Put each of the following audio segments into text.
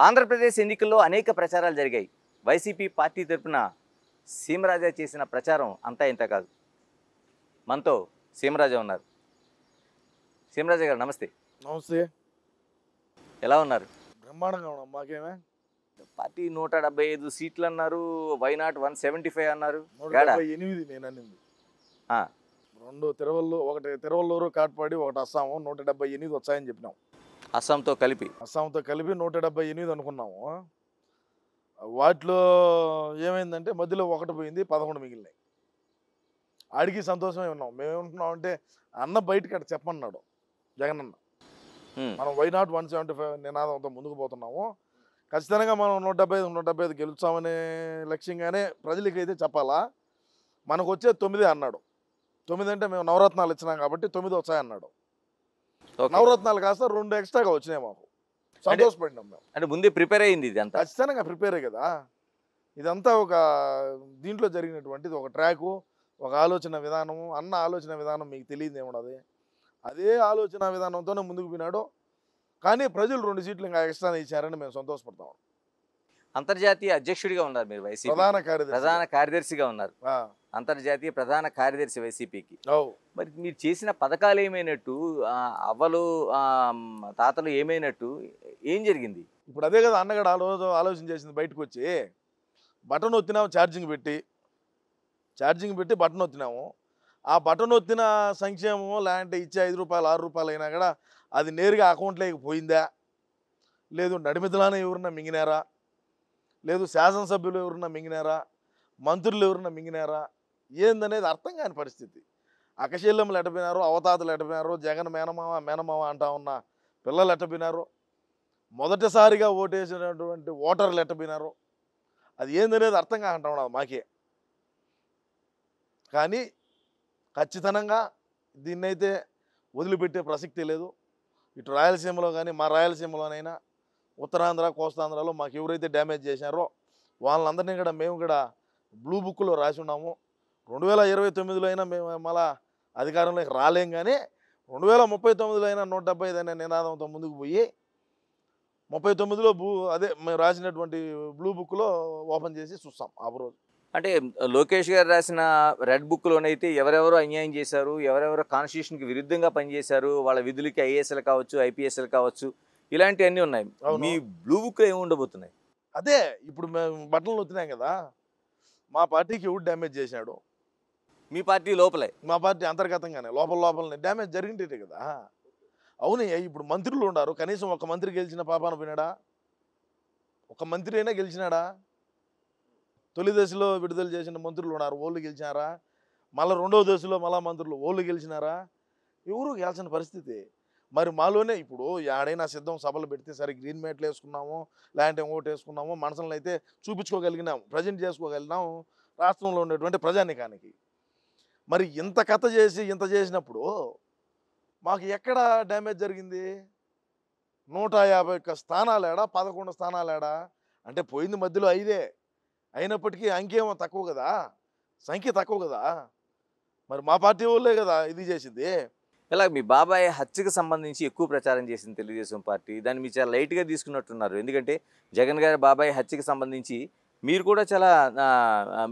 ఆంధ్రప్రదేశ్ ఎన్నికల్లో అనేక ప్రచారాలు జరిగాయి. వైసీపీ పార్టీ తరపున సీమరాజా చేసిన ప్రచారం అంతా ఇంత కాదు. మనతో సీమరాజా ఉన్నారు. సీమరాజా గారు నమస్తే. నమస్తే. ఎలా ఉన్నారు? బ్రహ్మాండంగా ఉన్నాం. మాకేమే పార్టీ 175 సీట్లు అన్నారు. వైనాట్ 175 అన్నారు. 178 నేను అనింది. ఆ, 2 తిరువల్లూరు, ఒకటి తిరువల్లూరు, కాట్పాడి, ఒకటి అస్సాము, 178 వచ్చాయని చెప్పినాం. అస్సాంతో కలిపి అస్సాంతో కలిపి 178 అనుకున్నాము. వాటిలో ఏమైందంటే మధ్యలో ఒకటి పోయింది, 11 మిగిలినాయి. ఆడికి సంతోషమే ఉన్నాం. మేమేమంటున్నాం అంటే అన్న బయటకి అట్ట చెప్పమన్నాడు జగనన్న. మనం వైనాట్ 175 నినాదంతో ముందుకు పోతున్నాము. ఖచ్చితంగా మనం 175 గెలుస్తామనే లక్ష్యంగానే ప్రజలకి అయితే చెప్పాలా. మనకు వచ్చే 9 అన్నాడు. 9 అంటే మేము నవరత్నాలు ఇచ్చినాం కాబట్టి 9 వచ్చాయన్నాడు. నవరత్నాలు కాస్త 2 ఎక్స్ట్రాగా వచ్చినాయి మాకు. సంతోషపడినాం మేము. అంటే ముందే ప్రిపేర్ అయింది ఇది అంతా. ఖచ్చితంగా ప్రిపేరే కదా. ఇదంతా ఒక దీంట్లో జరిగినటువంటిది, ఒక ట్రాకు, ఒక ఆలోచన విధానము. అన్న ఆలోచన విధానం మీకు తెలియదు ఏమున్నది. అదే ఆలోచన విధానంతోనే ముందుకు పోయినాడు. కానీ ప్రజలు 2 సీట్లు ఇంకా ఎక్స్ట్రా ఇచ్చారని మేము సంతోషపడతాం. అంతర్జాతీయ అధ్యక్షుడిగా ఉన్నారు మీరు వైసీపీ. ప్రధాన కార్యదర్శిగా ఉన్నారు. అంతర్జాతీయ ప్రధాన కార్యదర్శి వైసీపీకి. మరి మీరు చేసిన పథకాలు ఏమైనట్టు, అవ్వలు తాతలు ఏమైనట్టు, ఏం జరిగింది? ఇప్పుడు అదే కదా అన్నగడ ఆలోచన చేసింది. బయటకు వచ్చి బటన్ వచ్చినాము, ఛార్జింగ్ పెట్టి బటన్ వచ్చినాము. ఆ బటన్ వచ్చిన సంక్షేమం లేదంటే ఇచ్చే 5 రూపాయలు 6 రూపాయలు అయినా కూడా అది నేరుగా అకౌంట్లోకి పోయిందా, లేదు నడిమిదలానే ఎవరన్నా మింగినారా, లేదు శాసనసభ్యులు ఎవరన్నా మింగినారా, మంత్రులు ఎవరన్నా మింగినారా, ఏందనేది అర్థం కాని పరిస్థితి. అకశల్యములు ఎట్టపోయినారు, అవతాతలు ఎట్టపోయినారు, జగన్ మేనమామ అంటా ఉన్న పిల్లలు ఎట్టపోయినారు, మొదటిసారిగా ఓటేసినటువంటి ఓటర్లు ఎట్టపోయినారు, అది ఏందనేది అర్థం కాకుండా ఉన్నది మాకే. కానీ ఖచ్చితంగా దీన్నైతే వదిలిపెట్టే ప్రసక్తి లేదు. ఇటు రాయలసీమలో కానీ, మా రాయలసీమలోనైనా, ఉత్తరాంధ్ర, కోస్తాంధ్రలో మాకు ఎవరైతే డ్యామేజ్ చేశారో వాళ్ళందరినీ కూడా మేము కూడా బ్లూ బుక్లో రాసి ఉన్నాము. 2029లో అయినా మేము మళ్ళా అధికారంలోకి రాలేం. కానీ 2039లో అయినా 175 అనే నినాదంతో ముందుకు పోయి 39లో అదే మేము రాసినటువంటి బ్లూ బుక్లో ఓపెన్ చేసి చూస్తాం ఆ రోజు. అంటే లోకేష్ గారు రాసిన రెడ్ బుక్లోనైతే ఎవరెవరో అన్యాయం చేశారు, ఎవరెవరో కాన్స్టిట్యూషన్కి విరుద్ధంగా పనిచేశారు, వాళ్ళ విధులకి ఐఏఎస్ఎల్ కావచ్చు, ఐపీఎస్ఎల్ కావచ్చు, ఇలాంటివన్నీ ఉన్నాయి. మీ బ్లూ బుక్లో ఏమి ఉండబోతున్నాయి? అదే ఇప్పుడు మేము బట్టలు వచ్చినాం కదా, మా పార్టీకి ఎవడు డ్యామేజ్ చేశాడు? మీ పార్టీ లోపలే, మా పార్టీ అంతర్గతంగానే లోపలనే డ్యామేజ్ జరిగింటే కదా. అవునయ్యా, ఇప్పుడు మంత్రులు ఉన్నారు, కనీసం ఒక మంత్రి గెలిచిన పాపాన పోయినాడా? ఒక మంత్రి అయినా గెలిచినాడా? తొలి దశలో విడుదల చేసిన మంత్రులు ఉన్నారు, ఓళ్ళు గెలిచినారా? మళ్ళీ 2వ దశలో మళ్ళా మంత్రులు ఓళ్ళు గెలిచినారా? ఎవరు గెలిచిన పరిస్థితి. మరి మాలోనే ఇప్పుడు ఆడైనా సిద్ధం సభలు పెడితే సరే గ్రీన్ మ్యాట్లు వేసుకున్నాము, లేదంటే ఓటు వేసుకున్నాము, మనసులను అయితే చూపించుకోగలిగినాము, ప్రజెంట్ చేసుకోగలిగినాము రాష్ట్రంలో ఉండేటువంటి ప్రజానికానికి. మరి ఇంత కథ చేసి ఇంత చేసినప్పుడు మాకు ఎక్కడ డ్యామేజ్ జరిగింది? 151 స్థానాలేడా, 11 స్థానాలేడా? అంటే పోయింది మధ్యలో 5 అయినప్పటికీ అంకేమో తక్కువ కదా, సంఖ్య తక్కువ కదా. మరి మా పార్టీ వాళ్ళే కదా ఇది చేసింది. ఇలా మీ బాబాయ్ హత్యకు సంబంధించి ఎక్కువ ప్రచారం చేసింది తెలుగుదేశం పార్టీ. దాన్ని మీరు చాలా లైట్గా తీసుకున్నట్టున్నారు. ఎందుకంటే జగన్ గారి బాబాయ్ హత్యకు సంబంధించి మీరు కూడా చాలా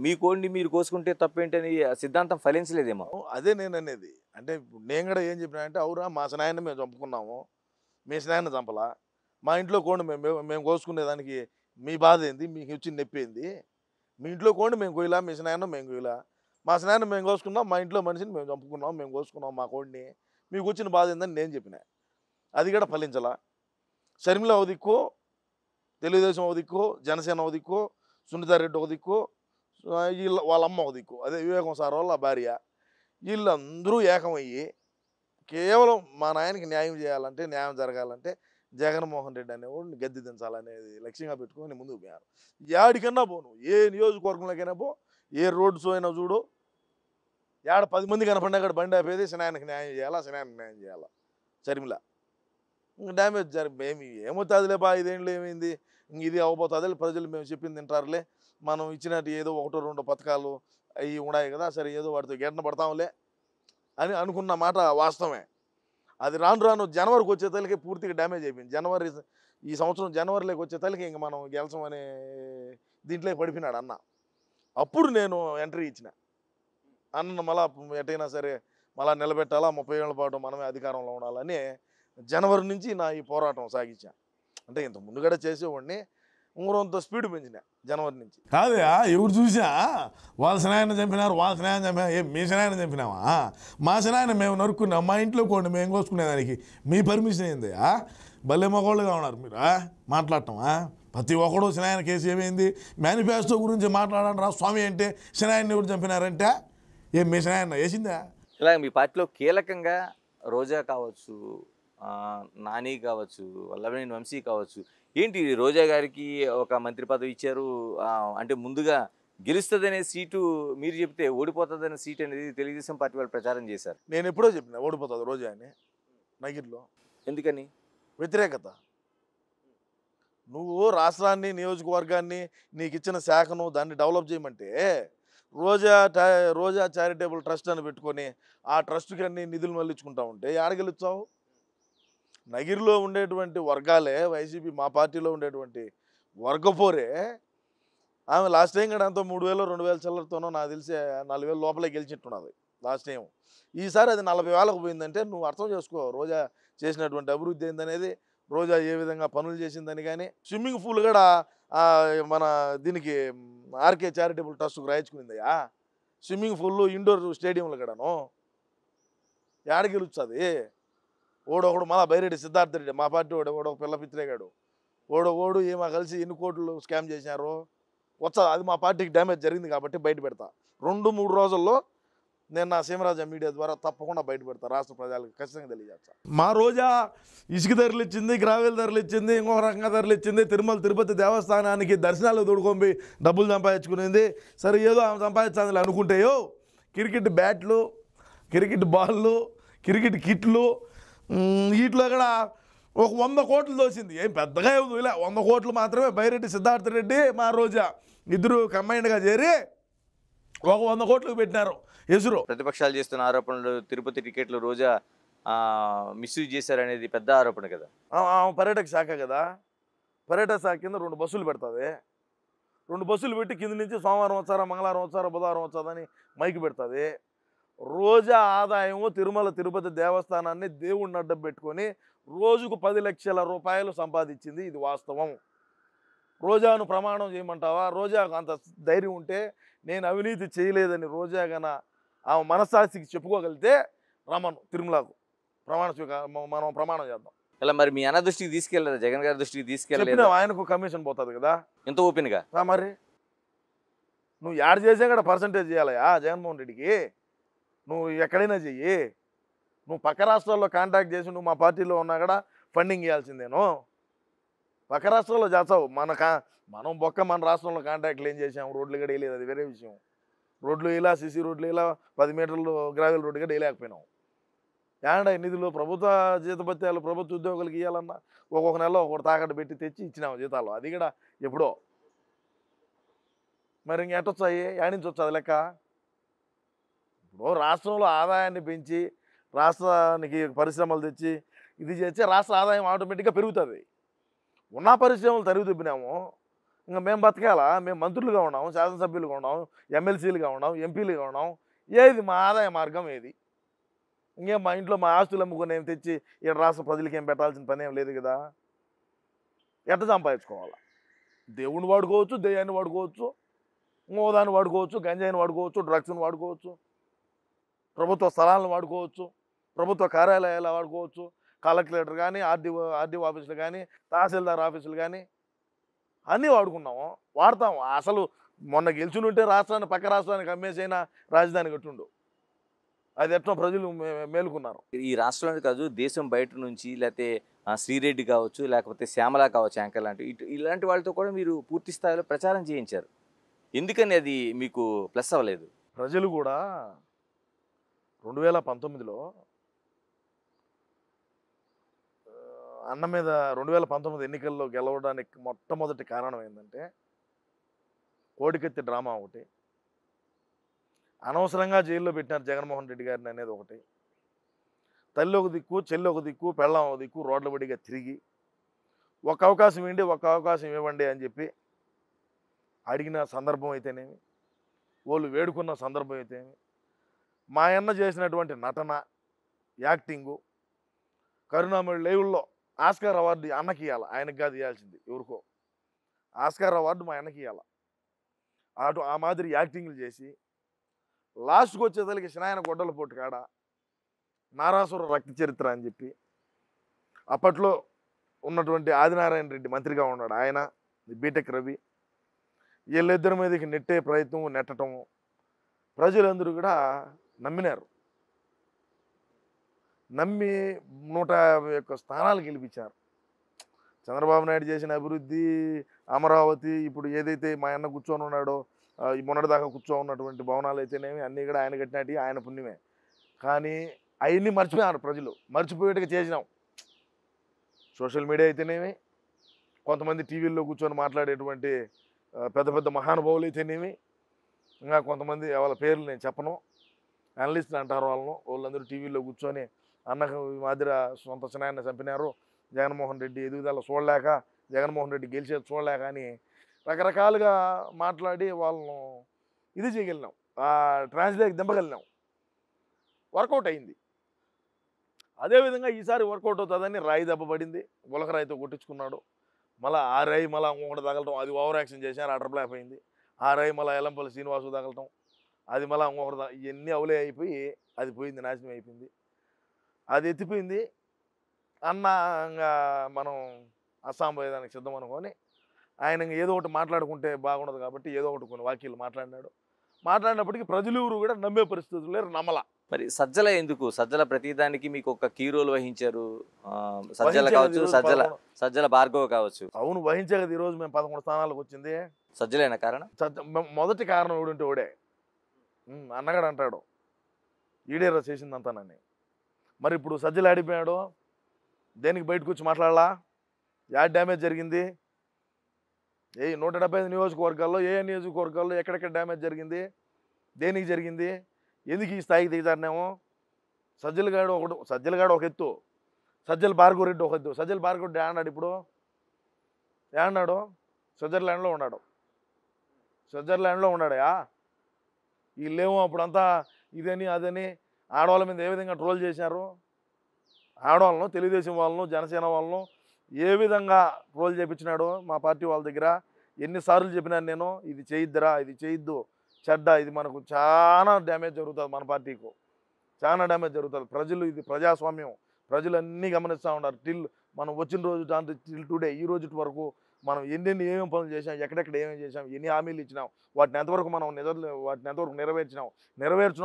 మీ కోడిని మీరు కోసుకుంటే తప్పేంటని సిద్ధాంతం ఫలించలేదేమో. అదే నేను అనేది. అంటే ఇప్పుడు నేను కూడా ఏం చెప్పినా అంటే, అవురా మా స్నాయాన్ని మేము చంపుకున్నాము, మీ స్నాయాన్ని చంపలా, మా ఇంట్లో కోండి మేము కోసుకునేదానికి మీ బాధ ఏంది, మీకు వచ్చిన నొప్పి ఏంది? మీ ఇంట్లో కోండి మేము కోయిలా, మీ స్నాయాన్ని మేము కోయిలా, మా స్నాయాన్ని మేము కోసుకున్నాం, మా ఇంట్లో మనిషిని మేము చంపుకున్నాం, మేము కోసుకున్నాం మా కోడిని, మీకు వచ్చిన బాధ ఏందని నేను చెప్పిన. అది కూడా ఫలించలా. షర్మిల ఒక దిక్కు, తెలుగుదేశం ఒక దిక్కు, జనసేన ఒక దిక్కు, సునీతారెడ్డి ఒక దిక్కు, వాళ్ళ అమ్మ ఒక దిక్కు, అదే వివేకం సార్ వాళ్ళ భార్య, వీళ్ళందరూ ఏకమయ్యి కేవలం మా నాయనకి న్యాయం చేయాలంటే, న్యాయం జరగాలంటే జగన్మోహన్ రెడ్డి అనేవాడిని గద్దె దించాలనేది లక్ష్యంగా పెట్టుకొని ముందుకు పోయారు. యాడికన్నా పోను, ఏ నియోజకవర్గంలోకైనా పో, ఏ రోడ్ షో అయినా చూడు, 10 మంది కనపడినా కూడా బండి ఆపేది సినాయనకి న్యాయం చేయాలా షర్మిల. డ్యామేజ్ ఏమవుతుందిలే బా, 5 ఏళ్ళు ఏమైంది, ఇది అవ్వబోతుంది, ప్రజలు మేము చెప్పింది తింటారులే, మనం ఇచ్చినట్టు ఏదో 1-2 పథకాలు అవి ఉన్నాయి కదా, సరే ఏదో వాటితో గెటన పడతాంలే అని అనుకున్న మాట వాస్తవమే. అది రాను జనవరికి వచ్చేతలకి పూర్తిగా డ్యామేజ్ అయిపోయింది. ఈ సంవత్సరం జనవరిలోకి వచ్చే తల్లికి ఇంక మనం గెలిచమని దీంట్లో పడిపోయినాడు అన్న. అప్పుడు నేను ఎంట్రీ ఇచ్చిన, అన్నను మళ్ళా ఎటైనా సరే మళ్ళీ నిలబెట్టాలా, 30 ఏళ్ల పాటు మనమే అధికారంలో ఉండాలని జనవరి నుంచి నా ఈ పోరాటం సాగించా. అంటే ఇంత ముందు కూడా చేసేవాడిని, ఉంగరంతో స్పీడ్ పెంచిన జనవరి నుంచి. కాదా ఎవరు చూసా వాళ్ళ సినాయన చంపినారు, వాళ్ళ సినాయన చంపినా, మీ సినాయన చంపినావా? మా సినాయన మేము నరుక్కున్నాం, మా ఇంట్లో కోండి మేము కోసుకునేదానికి మీ పర్మిషన్ ఏంది? భలే మగోళ్ళుగా ఉన్నారు మీరు మాట్లాడటమా? ప్రతి ఒక్కడు సినాయన కేసు ఏమైంది, మేనిఫెస్టో గురించి మాట్లాడండి రా స్వామి అంటే సినాయన్ని ఎవరు చంపినారంటే మీ సినాయన వేసిందా? ఇలా మీ పార్టీలో కీలకంగా రోజా కావచ్చు, నాని కావచ్చు, వల్లభనేని వంశీ కావచ్చు, ఏంటి రోజా గారికి ఒక మంత్రి పదవి ఇచ్చారు, అంటే ముందుగా గెలుస్తుందనే సీటు మీరు చెప్తే ఓడిపోతుందనే సీట్ అనేది తెలుగుదేశం పార్టీ వాళ్ళు ప్రచారం చేశారు. నేను ఎప్పుడో చెప్పిన ఓడిపోతుంది రోజా అని నగిరిలో. ఎందుకని? వ్యతిరేకత. నువ్వు రాష్ట్రాన్ని, నియోజకవర్గాన్ని, నీకు ఇచ్చిన శాఖను దాన్ని డెవలప్ చేయమంటే రోజా చారిటబుల్ ట్రస్ట్ అని పెట్టుకొని ఆ ట్రస్ట్కి అన్ని నిధులు మళ్ళించుకుంటా ఉంటే ఆడగెలుచావు? నగిరిలో ఉండేటువంటి వర్గాలే వైసీపీ, మా పార్టీలో ఉండేటువంటి వర్గపోరే. ఆమె లాస్ట్ టైం కూడా అంతా 3,000 2,000 చిల్లరతోనో నాకు తెలిసి 4,000 లోపలే గెలిచిట్టున్నది లాస్ట్ టైం. ఈసారి అది 40,000కు పోయిందంటే నువ్వు అర్థం చేసుకో రోజా చేసినటువంటి అభివృద్ధి ఏందనేది, రోజా ఏ విధంగా పనులు చేసిందని. కానీ స్విమ్మింగ్ పూల్ కూడా మన దీనికి ఆర్కే చారిటబుల్ ట్రస్ట్కు రాయించుకుందయ్యా. స్విమ్మింగ్ పూల్ ఇండోర్ స్టేడియంలు కూడాను ఏడ గెలుస్తుంది? ఓడొకడు మళ్ళీ బైరెడ్డి సిద్ధార్థ రెడ్డి మా పార్టీ ఓడో పిల్ల పిత్రేగాడు ఓడు ఏమో కలిసి ఎన్ని కోట్లు స్కామ్ చేసినారు వచ్చా, అది మా పార్టీకి డ్యామేజ్ జరిగింది కాబట్టి బయట పెడతా. 2-3 రోజుల్లో నేను నా సీమరాజా మీడియా ద్వారా తప్పకుండా బయట పెడతా, రాష్ట్ర ప్రజలకు ఖచ్చితంగా తెలియజేస్తా. మా రోజా ఇసుక ధరలు ఇచ్చింది, గ్రావెల్ ధరలు ఇచ్చింది, ఇంకొక రకంగా ధరలు ఇచ్చింది, తిరుమల తిరుపతి దేవస్థానానికి దర్శనాలు తోడుకొని డబ్బులు సంపాదించుకునేది. సరే ఏదో ఆమె సంపాదించాలి అనుకుంటేయో క్రికెట్ బ్యాట్లు, క్రికెట్ బాళ్ళు, క్రికెట్ కిట్లు, వీటిలో కూడా ఒక 100 కోట్లు దోసింది. ఏం పెద్దగా ఏమి 100 కోట్లు మాత్రమే. బైరెడ్డి సిద్ధార్థ రెడ్డి, మా రోజా ఇద్దరు కంబైన్డ్గా చేరి ఒక 100 కోట్లకు పెట్టినారు ఎసురు. ప్రతిపక్షాలు చేస్తున్న ఆరోపణలు, తిరుపతి టికెట్లు రోజా మిస్యూజ్ చేశారనేది పెద్ద ఆరోపణ కదా. పర్యాటక శాఖ కదా, పర్యాటక శాఖ కింద 2 బస్సులు పెడుతుంది. 2 బస్సులు పెట్టి కింద నుంచి సోమవారం వచ్చారా, మంగళవారం వచ్చారా, బుధవారం వచ్చాదని మైకి పెడుతుంది. రోజా ఆదాయము తిరుమల తిరుపతి దేవస్థానాన్ని దేవుడిని అడ్డం పెట్టుకొని రోజుకు 10 లక్షల రూపాయలు సంపాదించింది. ఇది వాస్తవం. రోజాను ప్రమాణం చేయమంటావా? రోజాకు అంత ధైర్యం ఉంటే నేను అవినీతి చేయలేదని రోజా గన ఆమె మనస్సాక్షికి చెప్పుకోగలిగితే రమ్మను తిరుమలకు మనం ప్రమాణం చేద్దాం. ఇలా మరి మీ అన్న దృష్టికి తీసుకెళ్ళలేదు, జగన్ గారి దృష్టికి తీసుకెళ్ళలేదు? ఆయనకు కమిషన్ పోతుంది కదా ఎంత ఓపెన్గా. మరి నువ్వు యాడ్ చేసే కూడా పర్సంటేజ్ చేయాలయా జగన్మోహన్ రెడ్డికి. నువ్వు ఎక్కడైనా చెయ్యి, నువ్వు పక్క రాష్ట్రాల్లో కాంటాక్ట్ చేసి నువ్వు మా పార్టీలో ఉన్నా కూడా ఫండింగ్ ఇవ్వాల్సిందేను. పక్క రాష్ట్రాల్లో చేస్తావు, మనం బొక్క మన రాష్ట్రంలో కాంటాక్ట్లు ఏం చేసాము? రోడ్లు కూడా వేయలేదు, అది వేరే విషయం. రోడ్లు ఇలా సిసి రోడ్లు ఇలా 10 మీటర్లు గ్రావెల్ రోడ్డు కూడా వేయలేకపోయినావు. ఏడా నిధులు ప్రభుత్వ జీతభత్యాలు ప్రభుత్వ ఉద్యోగులకు ఇవ్వాలన్నా ఒక్కొక్క నెలలో ఒకటి తాకట్టు పెట్టి తెచ్చి ఇచ్చినాము జీతాలు, అది కూడా ఎప్పుడో. మరి ఇంకెట్టొచ్చాయి, యాడించి వచ్చాది లెక్క. ఇప్పుడు రాష్ట్రంలో ఆదాయాన్ని పెంచి రాష్ట్రానికి పరిశ్రమలు తెచ్చి ఇది చేస్తే రాష్ట్ర ఆదాయం ఆటోమేటిక్గా పెరుగుతుంది. ఉన్న పరిశ్రమలు తరుగు తిప్పినాము, ఇంకా మేము బతకాలా? మేము మంత్రులుగా ఉన్నాము, శాసనసభ్యులుగా ఉన్నాము, ఎమ్మెల్సీలుగా ఉన్నాము, ఎంపీలుగా ఉన్నాము. ఏది మా ఆదాయ మార్గం ఏది? ఇంకేం మా ఇంట్లో మా ఆస్తులు అమ్ముకొని ఏం తెచ్చి ఇక్కడ రాష్ట్ర ప్రజలకి ఏం పెట్టాల్సిన పని ఏం లేదు కదా. ఎట్ట సంపాదించుకోవాలా? దేవుణ్ణి వాడుకోవచ్చు, దెయ్యాన్ని వాడుకోవచ్చు, మోదాన్ని వాడుకోవచ్చు, గంజాయిని వాడుకోవచ్చు, డ్రగ్స్ని వాడుకోవచ్చు, ప్రభుత్వ స్థలాలను వాడుకోవచ్చు, ప్రభుత్వ కార్యాలయాలు వాడుకోవచ్చు, కలెక్టరేటర్ కానీ ఆర్డీఓ ఆఫీసులు కానీ తహసీల్దార్ ఆఫీసులు కానీ అన్నీ వాడుకున్నాము, వాడతాము. అసలు మొన్న గెలిచినుంటే రాష్ట్రాన్ని పక్క రాష్ట్రానికి అమ్మేసైనా రాజధాని కట్టుండు. అది ఎట్లా ప్రజలు మేలుకున్నారు. ఈ రాష్ట్రంలో కాదు, దేశం బయట నుంచి లేకపోతే శ్రీరెడ్డి కావచ్చు, లేకపోతే శ్యామల కావచ్చు, యాంకర్ లాంటి ఇలాంటి వాళ్ళతో కూడా మీరు పూర్తి స్థాయిలో ప్రచారం చేయించారు. ఎందుకని అది మీకు ప్లస్ అవ్వలేదు? ప్రజలు కూడా 2019లో అన్న మీద 2019 ఎన్నికల్లో గెలవడానికి మొట్టమొదటి కారణం ఏంటంటే కోడికత్తి డ్రామా ఒకటి, అనవసరంగా జైల్లో పెట్టినారు జగన్మోహన్ రెడ్డి గారిని అనేది ఒకటి, తల్లి ఒక దిక్కు, చెల్లి ఒక దిక్కు, పెళ్ళాం ఒక దిక్కు రోడ్ల బడిగా తిరిగి ఒక అవకాశం ఇవ్వండి అని చెప్పి అడిగిన సందర్భం అయితేనేమి, వాళ్ళు వేడుకున్న సందర్భం అయితేనేమి, మా అన్న చేసినటువంటి నటన, యాక్టింగు, కరుణామణి లైవ్లో ఆస్కార్ అవార్డు అన్నకి ఇవ్వాలి, ఆయనకు కాదు ఇవ్వాల్సింది ఎవరికో. ఆస్కార్ అవార్డు మా అన్నకి ఇవ్వాలి. ఆ మాదిరి యాక్టింగ్లు చేసి లాస్ట్కి వచ్చేసరికి శనాయన గొడ్డల పోటు కాడ నారాసుర రక్త చరిత్ర అని చెప్పి అప్పట్లో ఉన్నటువంటి ఆదినారాయణ రెడ్డి మంత్రిగా ఉన్నాడు, ఆయన బీటెక్ రవి, వీళ్ళిద్దరి మీదకి నెట్టే ప్రయత్నం, నెట్టటము ప్రజలందరూ కూడా నమ్మినారు. నమ్మి 151 స్థానాలు గెలిపించారు. చంద్రబాబు నాయుడు చేసిన అభివృద్ధి, అమరావతి, ఇప్పుడు ఏదైతే మా అన్న కూర్చొని ఉన్నాడో ఈ మొన్నటిదాకా కూర్చో ఉన్నటువంటి భవనాలు అయితేనేమి అన్నీ కూడా ఆయన కట్టినట్టు ఆయన పుణ్యమే. కానీ అవన్నీ మర్చిపోయారు ప్రజలు, మర్చిపోయేట్టుగా చేసినాం. సోషల్ మీడియా అయితేనేమి, కొంతమంది టీవీల్లో కూర్చొని మాట్లాడేటువంటి పెద్ద పెద్ద మహానుభావులు అయితేనేమి, ఇంకా కొంతమంది వాళ్ళ పేర్లు నేను చెప్పను, అనలిస్టులు అంటారు వాళ్ళందరూ టీవీల్లో కూర్చొని అన్నకు ఈ మాదిరి సొంత చిన్నాయన్ని చంపినారు, జగన్మోహన్ రెడ్డి ఎదుగుదల చూడలేక, జగన్మోహన్ రెడ్డి గెలిచేది చూడలేక అని రకరకాలుగా మాట్లాడి వాళ్ళను ఇది చేయగలిగినాం, ట్రాన్స్లేట్ దింపగలిగినాం. వర్కౌట్ అయింది. అదేవిధంగా ఈసారి వర్కౌట్ అవుతుందని రాయి దెబ్బ పడింది, గులకరాయితో కొట్టించుకున్నాడు. మళ్ళీ ఆ రాయి మళ్ళీ ఇంకొకటి తగలటం, అది ఓవర్ యాక్షన్ చేశారు, ఆ ట్రబుల్ అయిపోయింది. ఆ రాయి మళ్ళీ ఎల్లంపల్లి శ్రీనివాసు తగలటం, అది మళ్ళీ ఇంకొకటి, ఇవన్నీ అవులే అయిపోయి అది పోయింది, నాశనం అయిపోయింది. అది ఎత్తిపోయింది. అన్న ఇంకా మనం అస్సాం పోయేదానికి సిద్ధం అనుకొని ఆయన ఏదో ఒకటి మాట్లాడుకుంటే బాగుండదు కాబట్టి ఏదో ఒకటి కొన్ని వాక్యాలు మాట్లాడినాడు. మాట్లాడినప్పటికీ ప్రజలు కూడా నమ్మే పరిస్థితులు లేరు, నమ్మల. మరి సజ్జల ఎందుకు? సజ్జల ప్రతిదానికి మీకు ఒక కీ రోల్ వహించారు, సజ్జల కావచ్చు, సజ్జల భార్గవ్ కావచ్చు. అవును, వహించే కదా ఈరోజు మేము 11 స్థానాలకు వచ్చింది. సజ్జలేనా కారణం? మొదటి కారణం ఎవడుంటే ఓడే అన్నగాడు అంటాడు ఈడేరా చేసిందంతానని. మరి ఇప్పుడు సజ్జలు ఆడిపోయాడు, దేనికి బయటకు వచ్చి మాట్లాడాలా? యాడ్ డ్యామేజ్ జరిగింది, 175 నియోజకవర్గాల్లో నియోజకవర్గాల్లో ఎక్కడెక్కడ డ్యామేజ్ జరిగింది, దేనికి జరిగింది, ఎందుకు ఈ స్థాయికి దిగజారినామో? సజ్జలగాడు ఒక ఎత్తు, సజ్జల భార్గవ రెడ్డి ఒక ఎత్తు. సజ్జల భార్గవ రెడ్డి ఏమన్నాడు? ఇప్పుడు ఏమన్నాడు? స్విట్జర్లాండ్లో ఉన్నాడయా. వీళ్ళేమో అప్పుడంతా ఇదని అదని ఆడవాళ్ళ మీద ఏ విధంగా ట్రోల్ చేశారు, ఆడవాళ్ళను, తెలుగుదేశం వాళ్ళను, జనసేన వాళ్ళను ఏ విధంగా ట్రోల్ చేయించినాడో మా పార్టీ వాళ్ళ దగ్గర. ఎన్నిసార్లు చెప్పినాను నేను, ఇది చేయొద్దురా, ఇది చేయొద్దు, చెడ్డ, ఇది మనకు చాలా డ్యామేజ్ జరుగుతుంది, మన పార్టీకు చాలా డ్యామేజ్ జరుగుతుంది. ప్రజలు, ఇది ప్రజాస్వామ్యం, ప్రజలు అన్నీ గమనిస్తూ ఉన్నారు. మనం వచ్చిన రోజు టిల్ టుడే, ఈ రోజు వరకు మనం ఏమేమి పనులు చేసాం, ఎక్కడెక్కడ ఏమేమి చేసాం, ఎన్ని హామీలు ఇచ్చినాం, వాటిని ఎంతవరకు మనం వాటిని ఎంతవరకు నెరవేర్చిన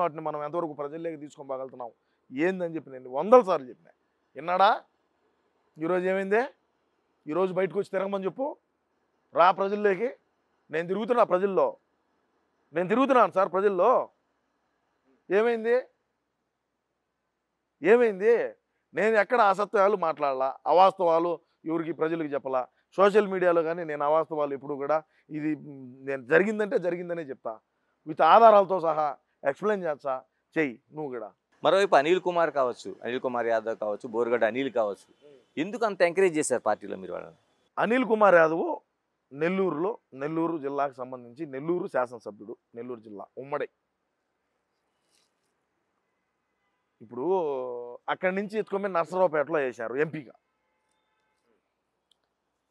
వాటిని మనం ఎంతవరకు ప్రజల్లోకి తీసుకోగలుగుతున్నాం ఏందని చెప్పి నేను 100 సార్లు చెప్పినా. విన్నాడా? ఈరోజు ఏమైందే? ఈరోజు బయటకు వచ్చి తిరగమని చెప్పు, రా ప్రజల్లోకి. నేను తిరుగుతున్నాను సార్ ప్రజల్లో. ఏమైంది? నేను ఎక్కడ అసత్యాలు మాట్లాడాలా, అవాస్తవాలు ఎవరికి ప్రజలకు చెప్పాలా. సోషల్ మీడియాలో కానీ నేను అవాస్తవాలు ఎప్పుడు కూడా ఇది నేను జరిగిందంటే జరిగిందనే చెప్తా, విత్ ఆధారాలతో సహా ఎక్స్ప్లెయిన్ చేస్తా, చెయ్యి నువ్వు కూడా. మరోవైపు అనిల్ కుమార్ యాదవ్ కావచ్చు, బోరుగడ్డ అనిల్ కావచ్చు, ఎందుకు అంత ఎంకరేజ్ చేశారు పార్టీలో మీరు వాళ్ళని? అనిల్ కుమార్ యాదవ్ నెల్లూరు జిల్లాకు సంబంధించి నెల్లూరు శాసనసభ్యుడు, నెల్లూరు జిల్లా ఉమ్మడి. ఇప్పుడు అక్కడి నుంచి ఎత్తుకొని నర్సరావుపేటలో వేశారు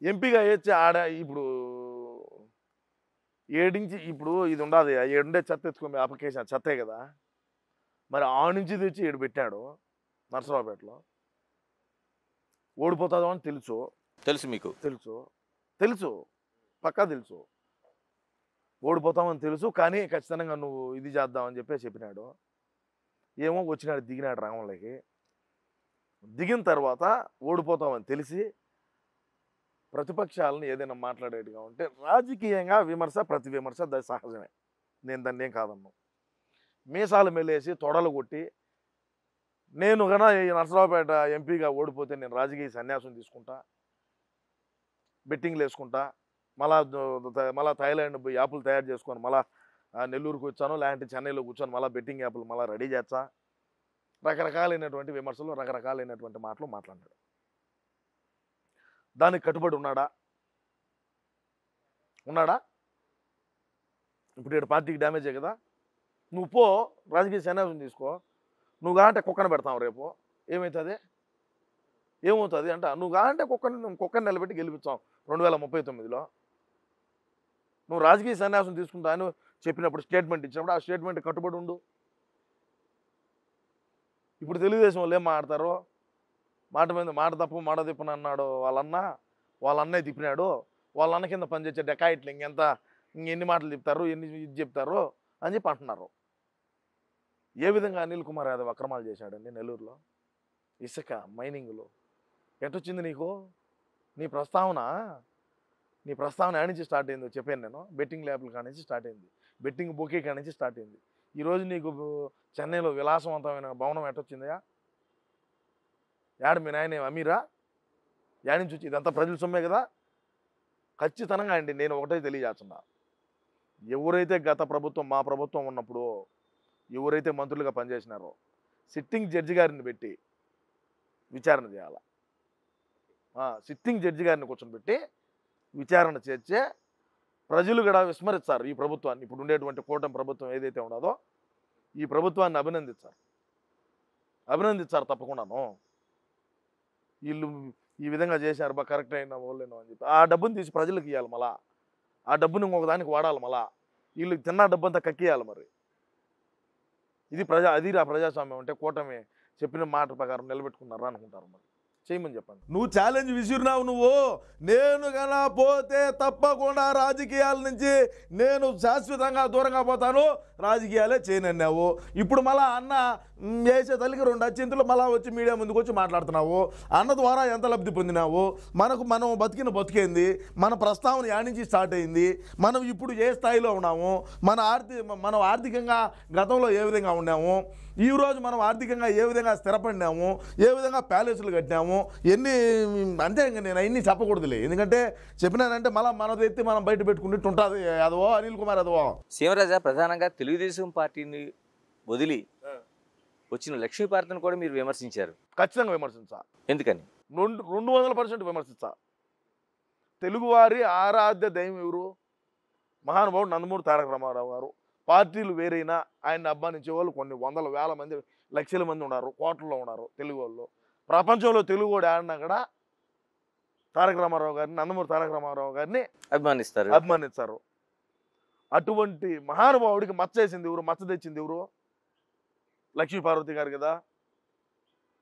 ఎంపీగా వేసి ఆడ. ఇప్పుడు 7 నుంచి ఇప్పుడు ఇది ఉండదు, 7 చెత్త ఎత్తుకొని అప్లికేషన్ చెత్తే కదా. మరి ఆ నుంచి తెచ్చి 7 పెట్టాడు నర్సరావుపేటలో. ఓడిపోతాదో అని తెలుసు మీకు? తెలుసు, పక్కా తెలుసు, ఓడిపోతామని తెలుసు. కానీ ఖచ్చితంగా నువ్వు ఇది చేద్దామని చెప్పినాడు. ఏమో వచ్చినాడు, దిగినాడు రంగంలోకి. దిగిన తర్వాత ఓడిపోతామని తెలిసి ప్రతిపక్షాలను ఏదైనా మాట్లాడేట్టుగా ఉంటే రాజకీయంగా విమర్శ, ప్రతి విమర్శ సహజమే, నేను దాన్ని ఏం కాదన్నాను. మీసాలు మెల్లేసి తొడలు కొట్టి నేను కన్నా ఈ నర్సరావుపేట ఎంపీగా ఓడిపోతే నేను రాజకీయ సన్యాసం తీసుకుంటా, బెట్టింగ్లు వేసుకుంటా, మళ్ళా థాయిలాండ్ పోయి యాప్లు తయారు చేసుకొని మళ్ళీ నెల్లూరుకు వచ్చాను, లేదంటే చెన్నైలో కూర్చొని మళ్ళీ బెట్టింగ్ యాప్లు మళ్ళీ రెడీ చేస్తా, రకరకాలైనటువంటి విమర్శలు, రకరకాలైనటువంటి మాటలు మాట్లాడాడు. దానికి కట్టుబడి ఉన్నాడా? ఇప్పుడు ఇక్కడ పార్టీకి డ్యామేజే కదా. నువ్వు పో రాజకీయ సన్యాసం తీసుకో, నువ్వు కాంటే కుక్కను పెడతావు రేపు, ఏమవుతుంది అంటే నువ్వు కాంటే కుక్కని నిలబెట్టి గెలిపించావు 2039లో. నువ్వు రాజకీయ సన్యాసం తీసుకుంటా అని చెప్పినప్పుడు స్టేట్మెంట్ ఇచ్చినప్పుడు ఆ స్టేట్మెంట్ కట్టుబడి ఉండు. ఇప్పుడు తెలుగుదేశం వాళ్ళు ఏం మాట్లాడతారు, మాట మీద మాట తప్పు మాట తిప్పని అన్నాడు వాళ్ళ అన్నయ్య తిప్పినాడు, వాళ్ళ అన్న కింద పనిచేసే డెకాయిట్లు ఇంకెన్ని మాటలు చెప్తారు, ఇది చెప్తారు అని చెప్పి అంటున్నారు. ఏ విధంగా అనిల్ కుమార్ యాదవ్ అక్రమాలు చేశాడండి నెల్లూరులో? ఇసుక మైనింగ్లో ఎట్టొచ్చింది నీకు? నీ ప్రస్తావన ఏడ నుంచి స్టార్ట్ అయిందో చెప్పాను నేను. బెట్టింగ్ ల్యాబ్ల కాడ నుంచి స్టార్ట్ అయింది, బెట్టింగ్ బొకే కాడ నుంచి స్టార్ట్ అయింది. ఈరోజు నీకు చెన్నైలో విలాసవంతమైన భవనం ఎట్టొచ్చిందా? యాడ మీ నాయన అమీరా? యాడ నుంచి వచ్చి? ఇదంతా ప్రజల సొమ్మే కదా. ఖచ్చితంగా అండి నేను ఒకటే తెలియజేస్తున్నా, ఎవరైతే గత ప్రభుత్వం మా ప్రభుత్వం ఉన్నప్పుడు ఎవరైతే మంత్రులుగా పనిచేసినారో సిట్టింగ్ జడ్జి గారిని పెట్టి విచారణ చేయాలి. సిట్టింగ్ జడ్జి గారిని కూర్చొని విచారణ చేర్చే ప్రజలు కూడా విస్మరిస్తారు ఈ ప్రభుత్వాన్ని. ఇప్పుడు ఉండేటువంటి కూటమి ప్రభుత్వం ఏదైతే ఉన్నదో ఈ ప్రభుత్వాన్ని అభినందిస్తారు తప్పకుండాను. వీళ్ళు ఈ విధంగా చేశారు బా కరెక్ట్ అయినా వాళ్ళేనో అని చెప్పి ఆ డబ్బుని తీసి ప్రజలకు ఇవ్వాలి, మళ్ళా ఆ డబ్బుని ఇంకొక దానికి వాడాలి, మళ్ళా వీళ్ళకి తిన్న డబ్బు అంతా కక్కియాలి. మరి ఇది ప్రజాస్వామ్యం అంటే కూటమి చెప్పిన మాట ప్రకారం నిలబెట్టుకున్నారా అనుకుంటారు. మరి చేయమని చెప్పండి. నువ్వు ఛాలెంజ్ విసిరినావు. నేను కన్నా పోతే తప్పకుండా రాజకీయాల నుంచి నేను శాశ్వతంగా దూరంగా పోతాను, రాజకీయాలే చేయనన్నావు. ఇప్పుడు మళ్ళా అన్న వేసే తల్లికి 2 అచ్చింతలు మళ్ళా వచ్చి మీడియా ముందుకు వచ్చి మాట్లాడుతున్నావు. అన్న ద్వారా ఎంత లబ్ధి పొందినావు? మనం బతికేంది? మన ప్రస్తావన యాడ్ నుంచి స్టార్ట్ అయింది? మనం ఇప్పుడు ఏ స్థాయిలో ఉన్నాము? మనం ఆర్థికంగా గతంలో ఏ విధంగా ఉన్నాము? ఈరోజు మనం ఆర్థికంగా ఏ విధంగా స్థిరపడినాము? ఏ విధంగా ప్యాలెస్లు కట్టినాము? ఎన్ని అంటే ఇంకా నేను అవన్నీ చెప్పకూడదులే, ఎందుకంటే చెప్పినానంటే మళ్ళీ మనది ఎత్తి మనం బయట పెట్టుకున్నట్టు ఉంటుంది. అదవో అనిల్ కుమార్ యాదవ్. సీమరాజా, ప్రధానంగా తెలుగుదేశం పార్టీని వదిలి వచ్చిన లక్ష్మీపార్వతిని కూడా మీరు విమర్శించారు. ఖచ్చితంగా విమర్శించా. ఎందుకని? 200% విమర్శించా. తెలుగువారి ఆరాధ్య దైవం ఎవరు? మహానుభావుడు నందమూరి తారక రామారావు గారు. పార్టీలు వేరైనా ఆయన్ని అభిమానించే వాళ్ళు కొన్ని వందల వేల మంది, లక్షల మంది ఉన్నారు, కోట్లలో ఉన్నారు తెలుగు వాళ్ళు. ప్రపంచంలో తెలుగు కూడా ఆడినా కూడా తారక రామారావు గారిని, నందమూరి తారక రామారావు గారిని అభిమానిస్తారు. అటువంటి మహానుభావుడికి మచ్చ తెచ్చింది ఎవరు? లక్ష్మీపార్వతి గారు కదా.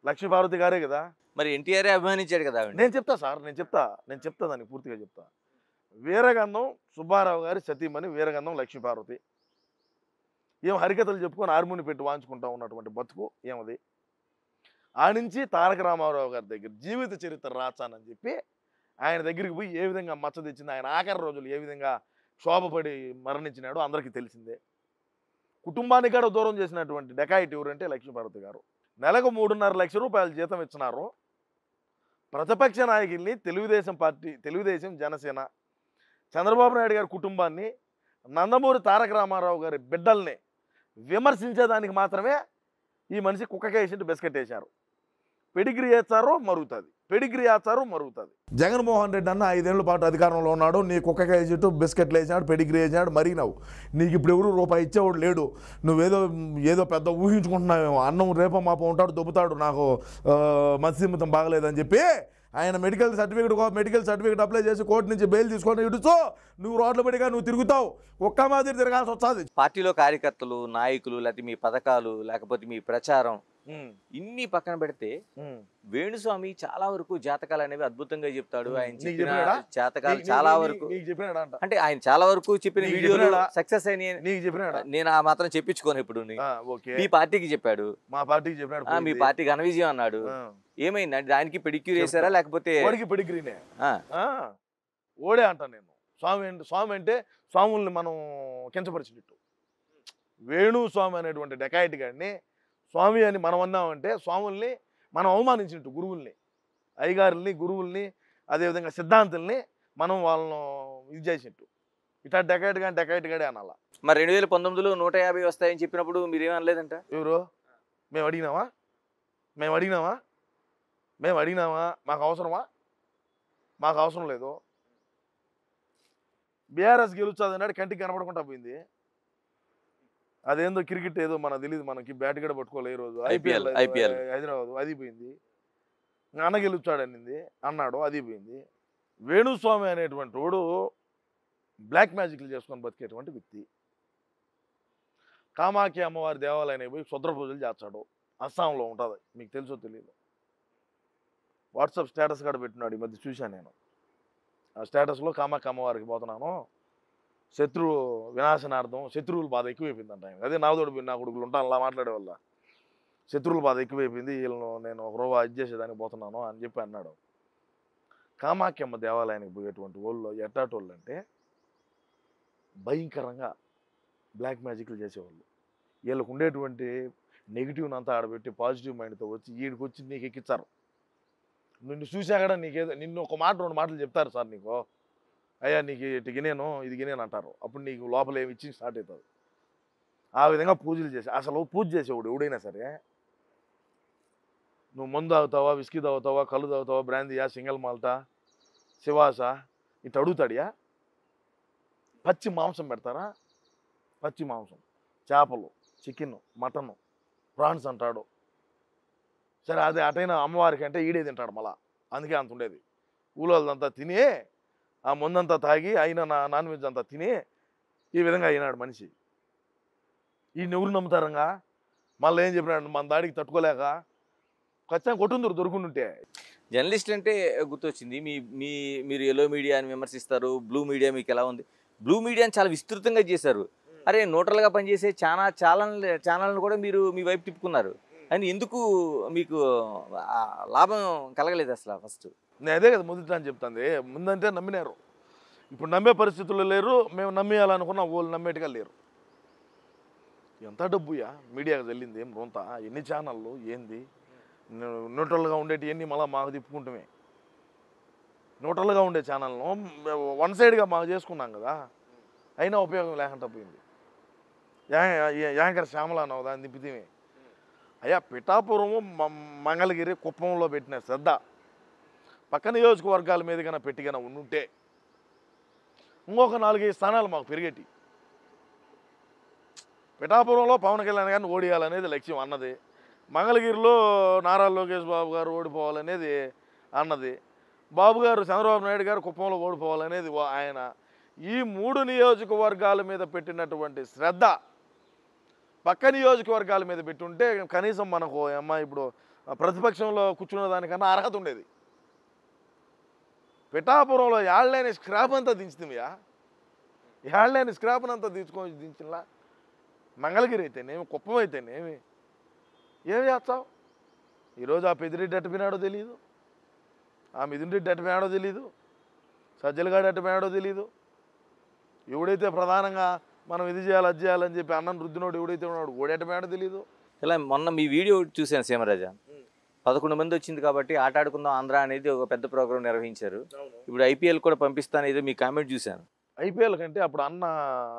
లక్ష్మీపార్వతి గారే కదా. మరి ఎన్టీఆర్ అభిమానించాడు కదా. నేను చెప్తా దానికి పూర్తిగా చెప్తా. వీరగంధం సుబ్బారావు గారి సతీమణి వీరగంధం లక్ష్మీపార్వతి. ఏం హరికథలు చెప్పుకొని హార్మోని పెట్టి వాంచుకుంటా ఉన్నటువంటి బతుకు ఏమది? ఆ నుంచి తారక రామారావు గారి దగ్గర జీవిత చరిత్ర రాచానని చెప్పి ఆయన దగ్గరికి పోయి ఏ విధంగా మచ్చ తెచ్చింది, ఆయన ఆఖరి రోజులు ఏ విధంగా క్షోభపడి మరణించినాడో అందరికీ తెలిసిందే. కుటుంబానికి కూడా దూరం చేసినటువంటి డెకాయిట్ ఎవరంటే లక్ష్మీపార్వతి గారు. నెలకు 3.5 లక్షల రూపాయలు జీతం ఇచ్చినారు. ప్రతిపక్ష నాయకుల్ని తెలుగుదేశం జనసేన చంద్రబాబు నాయుడు గారి కుటుంబాన్ని, నందమూరి తారక రామారావు గారి బిడ్డల్ని విమర్శించేదానికి మాత్రమే ఈ మనిషి కుక్కకేసి బిస్కెట్ వేశారు. పెడిగ్రీ వేస్తారు మరుగుతుంది, జగన్మోహన్ రెడ్డి అన్న 5 ఏళ్ల పాటు అధికారంలో ఉన్నాడు. నీ కుక్కకేసి బిస్కెట్లు వేసినాడు, పెడిగ్రీ వేసినాడు, మరిగినావు. నీకు ఇప్పుడు ఎవరు రూపాయి ఇచ్చేవాడు లేడు. నువ్వేదో పెద్ద ఊహించుకుంటున్నావేమో. అన్నం రేపో మాపో ఉంటాడు, దొబ్బుతాడు, నాకు మత్స్యమితం బాగలేదని చెప్పి ఆయన మెడికల్ సర్టిఫికేట్ అప్లై చేసి కోర్టు నుంచి బెయిల్ తీసుకొని ఇడుచో నువ్వు రోడ్ల పడిగా నువ్వు తిరుగుతావు. ఒక్క మాదిరి తిరగాల్సి వస్తుంది. పార్టీలో కార్యకర్తలు, నాయకులు, లేకపోతే మీ పథకాలు, లేకపోతే మీ ప్రచారం ఇన్ని పక్కన పెడితే వేణుస్వామి చాలా వరకు జాతకాలు అనేవి అద్భుతంగా చెప్తాడు. ఆయన చెప్పిన జాతకాలు చాలా వరకు అంటే ఆయన చాలా వరకు చెప్పిన వీడియోలు సక్సెస్ అయినాయి. నేను ఆ మాత్రం చెప్పించుకోను. ఇప్పుడు మీ పార్టీకి చెప్పాడు, మీ పార్టీకి ఘన విజయం అన్నాడు. ఏమైందండి? దానికి పెడిక్యూర్ చేశారా లేకపోతే పెడిగ్రీనే? ఓడే అంటాను నేను. స్వామి అంటే స్వాముల్ని మనం కించపరిచినట్టు. వేణుస్వామి అనేటువంటి డెకాయిట్ గారిని స్వామి అని మనం అన్నామంటే స్వాముల్ని మనం అవమానించినట్టు. గురువుల్ని, అయ్యగారుల్ని, గురువుల్ని, అదేవిధంగా సిద్ధాంతుల్ని మనం వాళ్ళను ఇది చేసినట్టు. ఇట్లా డెకాయిట్ గాడే అనాల. మరి 2019లో 150 వస్తాయని చెప్పినప్పుడు మీరేమనలేదంట? ఎవరు? మేము అడిగినామా? మాకు అవసరమా? మాకు అవసరం లేదు. బీఆర్ఎస్ గెలుస్తుంది అన్నాడు, కంటికి కనపడకుండా పోయింది. అదేందో క్రికెట్ ఏదో మనకు తెలియదు, మనకి బ్యాట్ కూడా పట్టుకోలే ఈ రోజు. ఐపీఎల్ హైదరాబాద్ అది పోయింది. అన్న గెలుచాడనింది అన్నాడు, అది పోయింది. వేణుస్వామి అనేటువంటి వాడు బ్లాక్ మ్యాజిక్లు చేసుకొని బతికేటువంటి వ్యక్తి. కామాఖ్య అమ్మవారి దేవాలయానికి పోయి శుద్ర పూజలు చేస్తాడు. అస్సాంలో ఉంటుంది, మీకు తెలుసో తెలియదు. వాట్సాప్ స్టేటస్ కూడా పెట్టినాడు, ఈ మధ్య చూశాను నేను. ఆ స్టేటస్లో కామాఖ్య అమ్మవారికి పోతున్నాను, శత్రువు వినాశనార్థం, శత్రువుల బాధ ఎక్కువైపోయిందంట ఆయన. అదే నాదోడు నా కొడుకులు ఉంటాను అలా మాట్లాడే వల్ల శత్రువుల బాధ ఎక్కువైపోయింది, వీళ్ళను నేను ఒక రోజు ఇది చేసేదానికి పోతున్నాను అని చెప్పి అన్నాడు. కామాఖ్యమ్మ దేవాలయానికి పోయేటువంటి వాళ్ళు ఎట్టాటోళ్ళు అంటే భయంకరంగా బ్లాక్ మ్యాజిక్లు చేసేవాళ్ళు. వీళ్ళకు ఉండేటువంటి నెగిటివ్ని అంతా ఆడబెట్టి పాజిటివ్ మైండ్తో వచ్చి వీడికి వచ్చి నీకు ఎక్కిస్తారు. నిన్ను చూసా కూడా నీకేదో నిన్ను ఒక మాట 2 మాటలు చెప్తారు సార్ నీకు, అయ్యా నీకు ఇటు గినేను ఇది గినేను అంటారు. అప్పుడు నీకు లోపల ఏమి ఇచ్చి స్టార్ట్ అవుతుంది. ఆ విధంగా పూజలు చేసి అసలు పూజ చేసేవాడు ఎవడైనా సరే, నువ్వు మందు తాగుతావా, విస్కీ తాగుతావా, కళ్ళు తాగుతావా, బ్రాందీయా, సింగల్ మాల్టా, శివాసా ఇటు అడుగుతాడియా. పచ్చి మాంసం పెడతారా, పచ్చి మాంసం, చేపలు, చికెన్, మటను, ప్రాన్స్ అంటాడు. సరే అదే అటైనా అమ్మవారికి అంటే ఈడే తింటాడు మళ్ళా, అందుకే అంత ఉండేది. ఊళ్ళోదంతా తిని ఆ ముందంతా తాగి అయినా నాన్ వెజ్ అంతా తిని ఈ విధంగా అయినాడు మనిషి. ఈ ఎవరు నమ్ముతారంగా. మళ్ళీ ఏం చెప్పినాడు, మన దాడికి తట్టుకోలేక ఖచ్చితంగా కొట్టుందరు దొరుకుంటుంటే. జర్నలిస్ట్ అంటే గుర్తొచ్చింది, మీరు ఎల్లో మీడియాని విమర్శిస్తారు, బ్లూ మీడియా మీకు ఎలా ఉంది? బ్లూ మీడియాని చాలా విస్తృతంగా చేశారు. అరే న్యూట్రల్గా పనిచేసే ఛానల్ని కూడా మీరు మీ వైపు తిప్పుకున్నారు. అని ఎందుకు మీకు లాభం కలగలేదు అసలు? ఫస్ట్ నేను అదే కదా మొదట అని చెప్తాను. ముందంటే నమ్మినారు, ఇప్పుడు నమ్మే పరిస్థితుల్లో లేరు. మేము నమ్మేయాలనుకున్నాం, వాళ్ళు నమ్మేట్టుగా లేరు. ఎంత డబ్బుయా మీడియాకి వెళ్ళింది, ఏం రొంత, ఎన్ని ఛానళ్ళు ఏంది, న్యూట్రల్గా ఉండేటి ఎన్ని మళ్ళీ మాకు తిప్పుకుంటామే. న్యూట్రల్గా ఉండే ఛానల్ను వన్ సైడ్గా మాకు చేసుకున్నాం కదా, అయినా ఉపయోగం లేకుండా పోయింది. యాంకర్ శ్యామల అన్నావు దాన్ని తిప్పితేమే. అయ్యా పిఠాపురము మంగళగిరి కుప్పంలో పెట్టిన శ్రద్ధ పక్క నియోజకవర్గాల మీద కన్నా పెట్టిగా ఉండుంటే ఇంకొక 4-5 స్థానాలు మాకు పెరిగేటి. పిఠాపురంలో పవన్ కళ్యాణ్ గారిని ఓడియాలనేది లక్ష్యం అన్నది, మంగళగిరిలో నారా లోకేష్ బాబు గారు ఓడిపోవాలనేది అన్నది, బాబు గారు చంద్రబాబు నాయుడు గారు కుప్పంలో ఓడిపోవాలనేది ఆయన. ఈ 3 నియోజకవర్గాల మీద పెట్టినటువంటి శ్రద్ధ పక్క నియోజకవర్గాల మీద పెట్టుంటే కనీసం మనకు అమ్మ ఇప్పుడు ప్రతిపక్షంలో కూర్చున్న దానికన్నా అర్హత ఉండేది. పిఠాపురంలో ఏళ్ళని స్క్రాప్ అంతా దించుతామయ్యా, ఏళ్ళని స్క్రాప్ని అంతా దించినలా. మంగళగిరి అయితేనేమి, కుప్పం అయితేనేమి, ఏమి చేస్తావు? ఈరోజు ఆ పెద్దిరెడ్డి అట్టుపోయినాడో తెలియదు, ఆ మిథున్ రెడ్డి అట్టుపోయినాడో తెలియదు, సజ్జలగాడు అట్టుపోయినాడో తెలియదు. ఎవడైతే ప్రధానంగా మనం ఇది చేయాలి అది చేయాలని చెప్పి అన్నం రుద్దినోడు ఎవడైతే ఉన్నాడు ఓడేటమేడో తెలియదు. ఇలా మొన్న మీ వీడియో చూశాను సీమరాజా, 11 మంది వచ్చింది కాబట్టి ఆట ఆడుకుందాం ఆంధ్ర అనేది ఒక పెద్ద ప్రోగ్రాం నిర్వహించారు. ఇప్పుడు ఐపీఎల్ కూడా పంపిస్తాను ఏదో మీ కామెంట్ చూశాను. ఐపీఎల్ కంటే అప్పుడు అన్న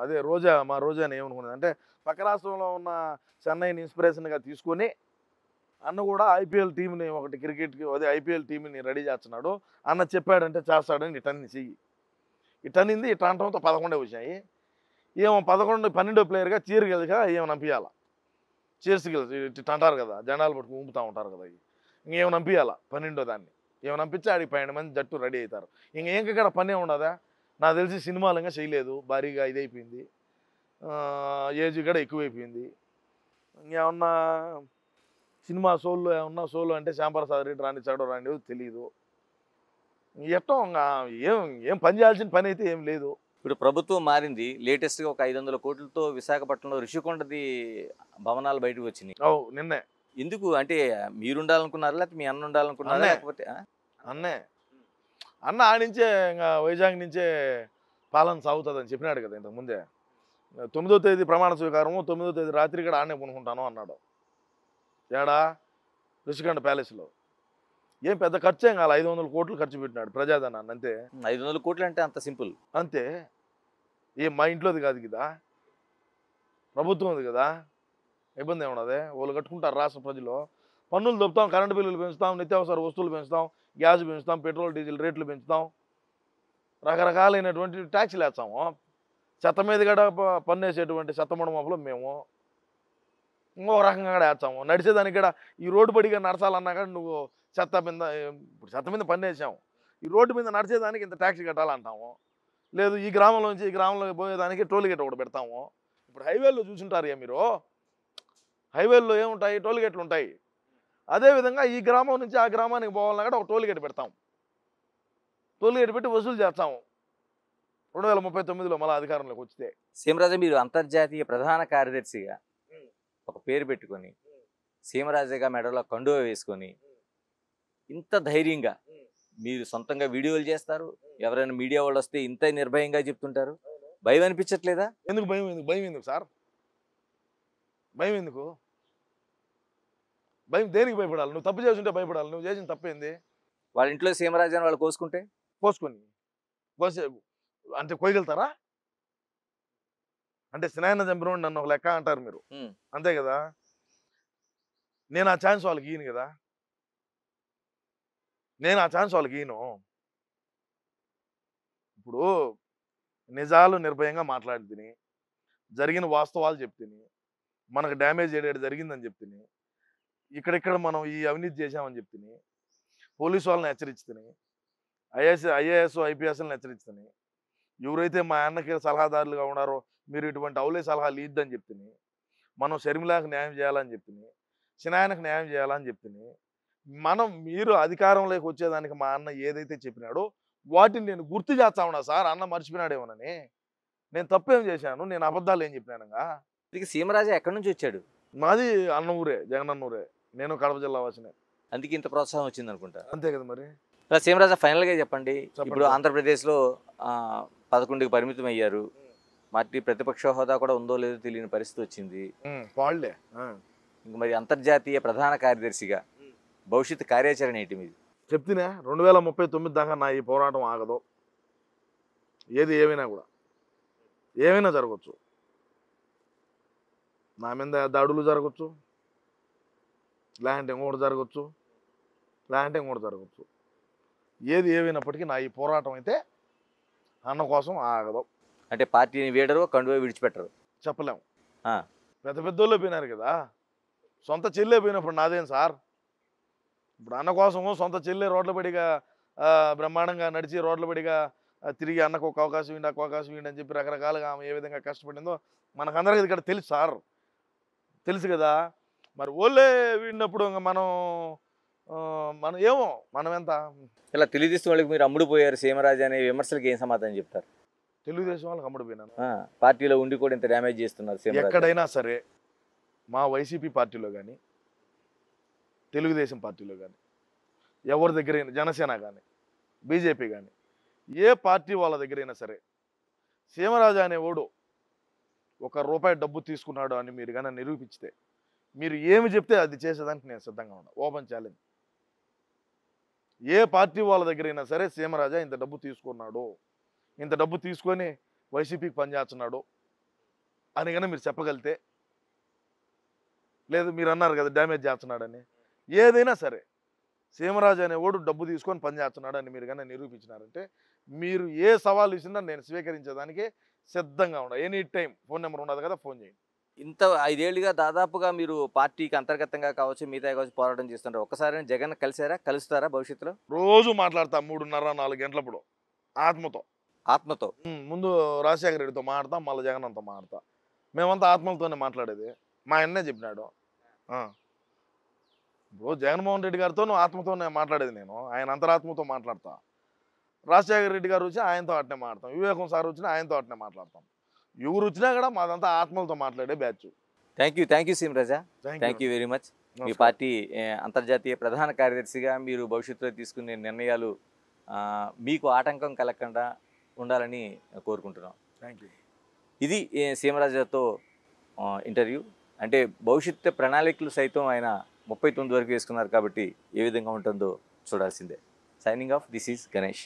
అదే రోజా, మా రోజాని ఏమనుకున్నది అంటే పక్క రాష్ట్రంలో ఉన్న చెన్నైని ఇన్స్పిరేషన్గా తీసుకొని అన్న కూడా ఐపీఎల్ టీంని ఒకటి క్రికెట్కి అదే ఐపీఎల్ టీంని రెడీ చేస్తున్నాడు. అన్న చెప్పాడంటే చేస్తాడని ఇటన్ని చెయ్యి, ఇటనింది ఇట అంటంతో 11 వచ్చాయి. ఏమో 12 ప్లేయర్గా చీర గెలిగా ఏమో నంపియాల, చీర్స్ గెలిచి ఇటు అంటారు కదా, జెండాలు పట్టుకు ఊపుతూ ఉంటారు కదా, ఇంకేమో నంపియాల 12 దాన్ని ఏమో నంపించి ఆడికి 12 మంది జట్టు రెడీ అవుతారు. ఇంకేంకక్కడ పనే ఉండదా? నాకు తెలిసి సినిమాలు ఇంకా చేయలేదు, భారీగా ఇదైపోయింది, ఏజ్ కూడా ఎక్కువైపోయింది. ఇంకేమన్నా సినిమా సోల్లో ఏమన్నా సోలో అంటే శ్యాంప్రసాద్ రెడ్డి రానిచ్చాడో రానిదో తెలియదు. ఎట్టో ఏం పని చేయాల్సిన పని అయితే ఏం లేదు. ఇప్పుడు ప్రభుత్వం మారింది, లేటెస్ట్గా ఒక 500 కోట్లతో విశాఖపట్నంలో ఋషికొండది భవనాలు బయటకు వచ్చినాయి. నిన్నే. ఎందుకు అంటే మీరు ఉండాలనుకున్నారా లేకపోతే మీ అన్న ఉండాలనుకున్నారా? లేకపోతే అన్న ఆడించే ఇంకా వైజాగ్ నుంచే పాలన సాగుతుందని చెప్పినాడు కదా ఇంతకుముందే. 9వ తేదీ ప్రమాణ స్వీకారము, 9వ తేదీ రాత్రి కూడా ఆడనే కొనుక్కుంటాను అన్నాడు. ఏడా ఋషికొండ ప్యాలెస్లో. ఏం పెద్ద ఖర్చు ఏం కాదు, 500 కోట్లు ఖర్చు పెట్టినాడు ప్రజాధనాన్ని అంతే. 500 కోట్లు అంటే అంత సింపుల్ అంతే. ఏం మా ఇంట్లోది కాదు కదా, ప్రభుత్వంది కదా, ఇబ్బంది ఏమన్నది. వాళ్ళు కట్టుకుంటారు రాష్ట్ర ప్రజలు. పన్నులు దొప్పుతాం, కరెంటు బిల్లులు పెంచుతాం, నిత్యావసర వస్తువులు పెంచుతాం, గ్యాస్ పెంచుతాం, పెట్రోల్ డీజిల్ రేట్లు పెంచుతాం, రకరకాలైనటువంటి ట్యాక్సీలు వేస్తాము. చెత్త మీద కూడా పన్ను వేసేటువంటి చెత్తమడ మొక్కలు మేము ఇంకో రకంగా కూడా వేస్తాము. నడిచేదానికి కూడా ఈ రోడ్డు పడిగా నడచాలన్నా కూడా నువ్వు ఇప్పుడు చెత్త మీద పన్ను వేసాము, ఈ రోడ్డు మీద నడిచేదానికి ఇంత ట్యాక్సీ కట్టాలంటాము. లేదు ఈ గ్రామంలో నుంచి ఈ గ్రామంలోకి పోయేదానికి టోల్ గేట్ ఒకటి పెడతాము. ఇప్పుడు హైవేల్లో చూసుంటారు మీరు, హైవేల్లో ఏముంటాయి, టోల్ గేట్లు ఉంటాయి. అదేవిధంగా ఈ గ్రామం నుంచి ఆ గ్రామానికి పోవాలన్నా కూడా ఒక టోల్ గేట్ పెడతాం. టోల్ గేట్ పెట్టి వసూలు చేస్తాము 2039లో మళ్ళీ అధికారంలోకి వస్తే. సీమరాజా, మీరు అంతర్జాతీయ ప్రధాన కార్యదర్శిగా ఒక పేరు పెట్టుకొని సీమరాజాగా మెడలో కండువ వేసుకొని ఇంత ధైర్యంగా మీరు సొంతంగా వీడియోలు చేస్తారు, ఎవరైనా మీడియా వాళ్ళు వస్తే ఇంత నిర్భయంగా చెప్తుంటారు, భయం అనిపించట్లేదా? ఎందుకు భయం? భయం ఎందుకు సార్? భయం ఎందుకు? భయం దేనికి భయపడాలి? నువ్వు తప్పు చేస్తుంటే భయపడాలి. నువ్వు చేసిన తప్పేంది? వాళ్ళ ఇంట్లో సీమరాజాని వాళ్ళు కోసుకుంటే కోసుకొని అంటే కోయగలుగుతారా? అంటే సినాయన చంపినోడు నన్ను ఒక లెక్క అంటారు మీరు, అంతే కదా? నేను ఆ ఛాన్స్ వాళ్ళకి ఈయను కదా, నేను ఆ ఛాన్స్ వాళ్ళకి ఈయను. ఇప్పుడు నిజాలు నిర్భయంగా మాట్లాడితిని, జరిగిన వాస్తవాలు చెప్తిని, మనకు డ్యామేజ్ ఏడాడు జరిగిందని చెప్తిని, ఇక్కడిక్కడ మనం ఈ అవినీతి చేసామని చెప్తిని, పోలీసు వాళ్ళని హెచ్చరించుతిని, ఐఏఎస్ ఐపీఎస్లను హెచ్చరించుతిని, ఎవరైతే మా అన్నకి సలహాదారులుగా ఉన్నారో మీరు ఇటువంటి అవులే సలహాలు ఇద్దని చెప్తిని, మనం షర్మిలాకు న్యాయం చేయాలని చెప్తిని, సినాయనకు న్యాయం చేయాలని చెప్తిని, మీరు అధికారంలోకి వచ్చేదానికి మా అన్న ఏదైతే చెప్పినాడో వాటిని నేను గుర్తు చేస్తా ఉన్నా సార్. అన్న మర్చిపోయినాడేమోనని. నేను తప్పేం చేశాను? నేను అబద్ధాలు ఏం చెప్పినానుగా? సీమరాజా ఎక్కడి నుంచి వచ్చాడు? మాది అన్న ఊరే, జగనన్న ఊరే. నేను కడప జిల్లా వాసినే. అందుకే ఇంత ప్రోత్సాహం వచ్చింది అనుకుంటా. అంతే కదా మరి. సీమరాజా, ఫైనల్గా చెప్పండి. ఇప్పుడు ఆంధ్రప్రదేశ్లో 11కి పరిమితం అయ్యారు. పార్టీ ప్రతిపక్ష హోదా కూడా ఉందో లేదో తెలియని పరిస్థితి వచ్చింది. ఇంక మరి అంతర్జాతీయ ప్రధాన కార్యదర్శిగా భవిష్యత్ కార్యాచరణ ఏంటి మీది? చెప్తున్నా 2039 దాకా నా ఈ పోరాటం ఆగదు. ఏది ఏమైనా కూడా ఏమైనా జరగచ్చు. నా మీద దాడులు జరగచ్చు, లేదంటే ఇంకోటి జరగచ్చు, లేదంటే ఇంకోటి జరగచ్చు. ఏది ఏమైనప్పటికీ నా ఈ పోరాటం అయితే అన్న కోసం ఆగదు. అంటే పార్టీని వీడరు, కండువా విడిచిపెట్టరు చెప్పలేము. పెద్ద పెద్దోళ్ళే పోయినారు కదా, సొంత చెల్లె పోయినప్పుడు నాదేం సార్? ఇప్పుడు అన్న కోసము సొంత చెల్లె రోడ్ల పడిగా బ్రహ్మాండంగా నడిచి రోడ్ల పడిగా తిరిగి అన్నకు ఒక అవకాశం ఇవ్వండి, ఒక అవకాశం ఇవ్వండి అని చెప్పి రకరకాలుగా ఆమె ఏ విధంగా కష్టపడిందో మనకందరికీ ఇక్కడ తెలుసు సార్, తెలుసు కదా. మరి ఓళ్ళే వీడినప్పుడు మనం ఏమో మనం ఎంత ఇలా తెలుగుదేశం వాళ్ళకి మీరు అమ్ముడుపోయారు సీమరాజా అనే విమర్శలకు ఏం సమాధానం చెప్తారు? తెలుగుదేశం వాళ్ళకి అమ్ముడుపోయినాను. పార్టీలో ఉండి కూడా ఇంత డ్యామేజ్ చేస్తున్నారు. ఎక్కడైనా సరే మా వైసీపీ పార్టీలో కానీ, తెలుగుదేశం పార్టీలో కానీ, ఎవరి దగ్గరైనా, జనసేన కానీ, బీజేపీ కానీ, ఏ పార్టీ వాళ్ళ దగ్గరైనా సరే సీమరాజా అనే ఓడు ₹1 డబ్బు తీసుకున్నాడు అని మీరు కానీ నిరూపిస్తే మీరు ఏమి చెప్తే అది చేసేదానికి నేను సిద్ధంగా ఉన్నా. Open challenge. ఏ పార్టీ వాళ్ళ దగ్గరైనా సరే సీమరాజా ఇంత డబ్బు తీసుకున్నాడు, ఇంత డబ్బు తీసుకొని వైసీపీకి పనిచేస్తున్నాడు అని కానీ మీరు చెప్పగలితే, లేదు మీరు అన్నారు కదా డ్యామేజ్ చేస్తున్నాడని, ఏదైనా సరే సీమరాజు అనే ఓడు డబ్బు తీసుకొని పనిచేస్తున్నాడు అని మీరు కానీ నిరూపించినారంటే మీరు ఏ సవాల్ ఇచ్చినా నేను స్వీకరించేదానికి సిద్ధంగా ఉన్నా. ఎనీ టైం ఫోన్ నెంబర్ ఉండదు కదా, ఫోన్ చేయండి. ఇంత 5 ఏళ్ళుగా దాదాపుగా మీరు పార్టీకి అంతర్గతంగా కావచ్చు, మిగతా కావచ్చు పోరాటం చేస్తుంటారు. ఒక్కసారి జగన్ కలుస్తారా భవిష్యత్తులో? రోజు మాట్లాడతా 3:30-4 గంటలప్పుడు ఆత్మతో. ముందు రాజశేఖర రెడ్డితో మాట్లాడతాం, మళ్ళీ జగన్ అంతా మాట్లాడతా. మేమంతా ఆత్మలతోనే మాట్లాడేది. మా అన్నే చెప్పినాడు. ఇప్పుడు జగన్మోహన్ రెడ్డి గారితో ఆత్మతోనే మాట్లాడేది నేను, ఆయన అంతరాత్మతో మాట్లాడతా. రాజశేఖర రెడ్డి గారు వచ్చి ఆయనతో అట్నే మాట్లాడతాం, వివేకం సార్ వచ్చినా ఆయనతో అట్నే మాట్లాడతాం. ఎవరు వచ్చినా కూడా మాదంతా ఆత్మలతో మాట్లాడే batch. Thank you Seema Raja, thank you very much. Me party అంతర్జాతీయ ప్రధాన కార్యదర్శిగా మీరు భవిష్యత్తులో తీసుకునే నిర్ణయాలు మీకు ఆటంకం కలగకుండా ఉండాలని కోరుకుంటున్నాం. Thank you. ఇది సీమరాజాతో ఇంటర్వ్యూ. అంటే భవిష్యత్తు ప్రణాళికలు సైతం ఆయన 39 వరకు వేసుకున్నారు కాబట్టి ఏ విధంగా ఉంటుందో చూడాల్సిందే. Signing off, this is Ganesh.